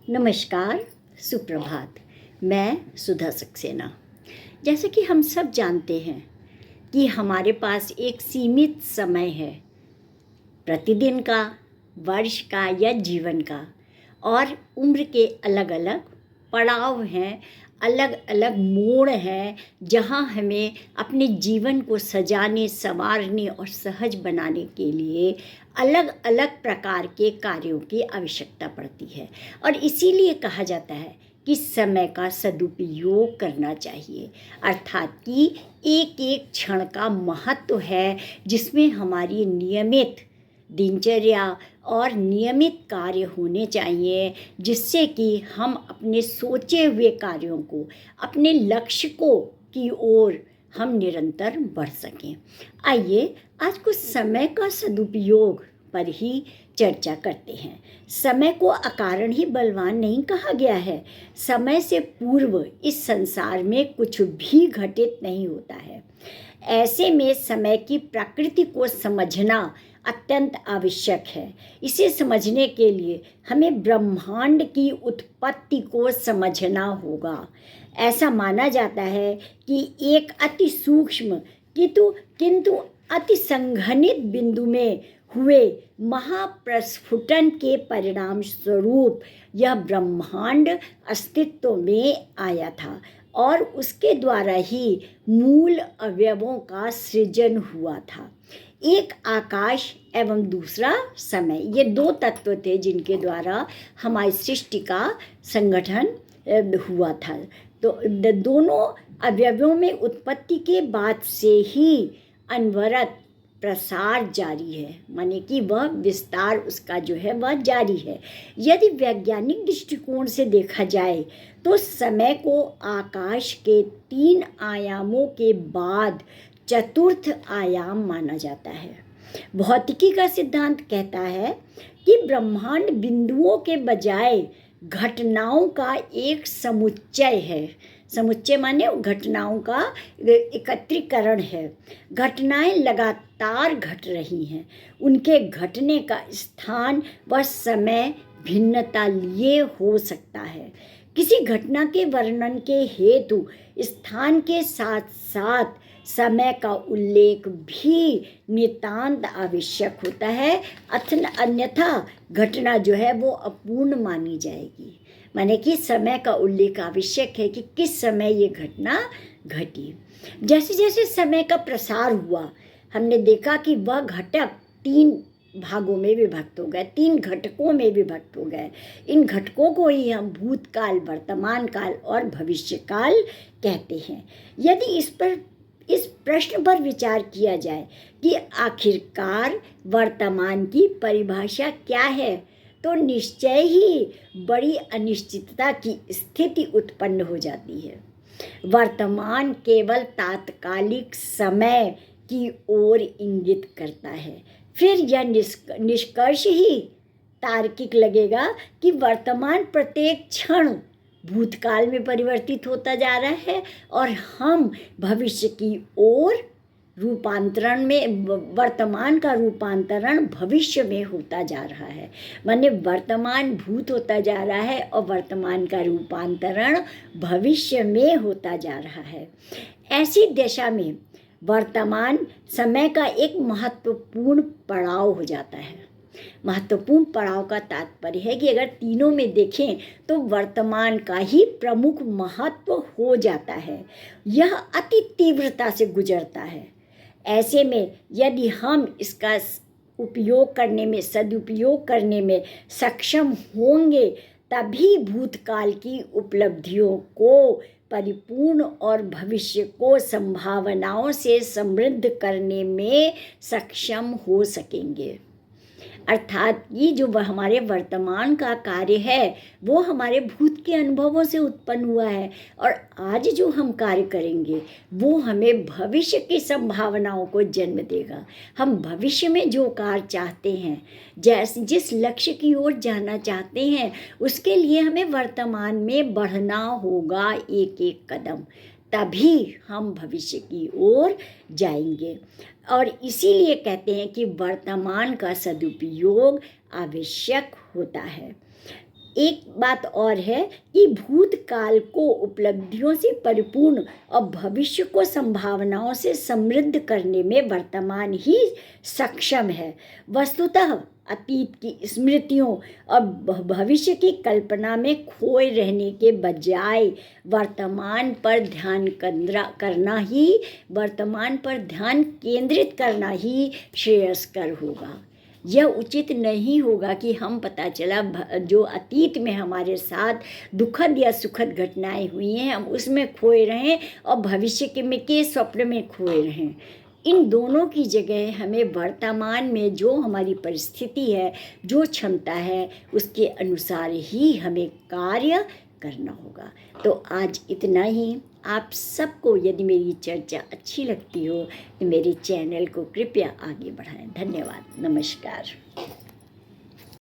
नमस्कार, सुप्रभात। मैं सुधा सक्सेना। जैसे कि हम सब जानते हैं कि हमारे पास एक सीमित समय है, प्रतिदिन का, वर्ष का या जीवन का, और उम्र के अलग अलग पड़ाव हैं, अलग अलग मोड़ हैं जहाँ हमें अपने जीवन को सजाने, संवारने और सहज बनाने के लिए अलग अलग प्रकार के कार्यों की आवश्यकता पड़ती है। और इसीलिए कहा जाता है कि समय का सदुपयोग करना चाहिए, अर्थात कि एक एक क्षण का महत्व है जिसमें हमारी नियमित दिनचर्या और नियमित कार्य होने चाहिए, जिससे कि हम अपने सोचे हुए कार्यों को, अपने लक्ष्य को की ओर हम निरंतर बढ़ सकें। आइए आज कुछ समय का सदुपयोग पर ही चर्चा करते हैं। समय को अकारण ही बलवान नहीं कहा गया है। समय से पूर्व इस संसार में कुछ भी घटित नहीं होता है। ऐसे में समय की प्रकृति को समझना अत्यंत आवश्यक है। इसे समझने के लिए हमें ब्रह्मांड की उत्पत्ति को समझना होगा। ऐसा माना जाता है कि एक अति सूक्ष्म किंतु अति संघनित बिंदु में हुए महाप्रस्फुटन के परिणाम स्वरूप यह ब्रह्मांड अस्तित्व में आया था और उसके द्वारा ही मूल अवयवों का सृजन हुआ था। एक आकाश एवं दूसरा समय, ये दो तत्व थे जिनके द्वारा हमारी सृष्टि का संगठन हुआ था। तो दोनों अवयवों में उत्पत्ति के बाद से ही अनवरत प्रसार जारी है, माने कि वह विस्तार उसका जो है वह जारी है। यदि वैज्ञानिक दृष्टिकोण से देखा जाए तो समय को आकाश के 3 आयामों के बाद चतुर्थ आयाम माना जाता है। भौतिकी का सिद्धांत कहता है कि ब्रह्मांड बिंदुओं के बजाय घटनाओं का एक समुच्चय है। समुच्चय माने घटनाओं का एकत्रीकरण है। घटनाएं लगातार घट रही हैं, उनके घटने का स्थान व समय भिन्नता लिए हो सकता है। किसी घटना के वर्णन के हेतु स्थान के साथ साथ समय का उल्लेख भी नितांत आवश्यक होता है, अन्यथा घटना जो है वो अपूर्ण मानी जाएगी। माने कि समय का उल्लेख आवश्यक है कि किस समय ये घटना घटी। जैसे जैसे समय का प्रसार हुआ, हमने देखा कि वह घटक 3 भागों में विभक्त हो गए, 3 घटकों में विभक्त हो गए। इन घटकों को ही हम भूतकाल, वर्तमान काल और भविष्य काल कहते हैं। यदि इस प्रश्न पर विचार किया जाए कि आखिरकार वर्तमान की परिभाषा क्या है, तो निश्चय ही बड़ी अनिश्चितता की स्थिति उत्पन्न हो जाती है। वर्तमान केवल तात्कालिक समय की ओर इंगित करता है। फिर यह निष्कर्ष ही तार्किक लगेगा कि वर्तमान प्रत्येक क्षण भूतकाल में परिवर्तित होता जा रहा है और हम भविष्य की ओर रूपांतरण में, वर्तमान का रूपांतरण भविष्य में होता जा रहा है। माने वर्तमान भूत होता जा रहा है और वर्तमान का रूपांतरण भविष्य में होता जा रहा है। ऐसी दशा में वर्तमान समय का एक महत्वपूर्ण पड़ाव हो जाता है। महत्वपूर्ण पड़ाव का तात्पर्य है कि अगर तीनों में देखें तो वर्तमान का ही प्रमुख महत्व हो जाता है। यह अति तीव्रता से गुजरता है। ऐसे में यदि हम इसका उपयोग करने में, सदुपयोग करने में सक्षम होंगे, तभी भूतकाल की उपलब्धियों को परिपूर्ण और भविष्य को संभावनाओं से समृद्ध करने में सक्षम हो सकेंगे। अर्थात ये जो हमारे वर्तमान का कार्य है वो हमारे भूत के अनुभवों से उत्पन्न हुआ है, और आज जो हम कार्य करेंगे वो हमें भविष्य की संभावनाओं को जन्म देगा। हम भविष्य में जो कार्य चाहते हैं, जिस लक्ष्य की ओर जाना चाहते हैं, उसके लिए हमें वर्तमान में बढ़ना होगा एक एक कदम, तभी हम भविष्य की ओर जाएंगे। और इसीलिए कहते हैं कि वर्तमान का सदुपयोग आवश्यक होता है। एक बात और है कि भूतकाल को उपलब्धियों से परिपूर्ण और भविष्य को संभावनाओं से समृद्ध करने में वर्तमान ही सक्षम है। वस्तुतः अतीत की स्मृतियों और भविष्य की कल्पना में खोए रहने के बजाय वर्तमान पर ध्यान केंद्रित करना ही श्रेयस्कर होगा। यह उचित नहीं होगा कि हम पता चला जो अतीत में हमारे साथ दुखद या सुखद घटनाएं हुई हैं हम उसमें खोए रहें और भविष्य के स्वप्न में खोए रहें। इन दोनों की जगह हमें वर्तमान में जो हमारी परिस्थिति है, जो क्षमता है, उसके अनुसार ही हमें कार्य करना होगा। तो आज इतना ही। आप सबको यदि मेरी चर्चा अच्छी लगती हो तो मेरे चैनल को कृपया आगे बढ़ाएं। धन्यवाद। नमस्कार।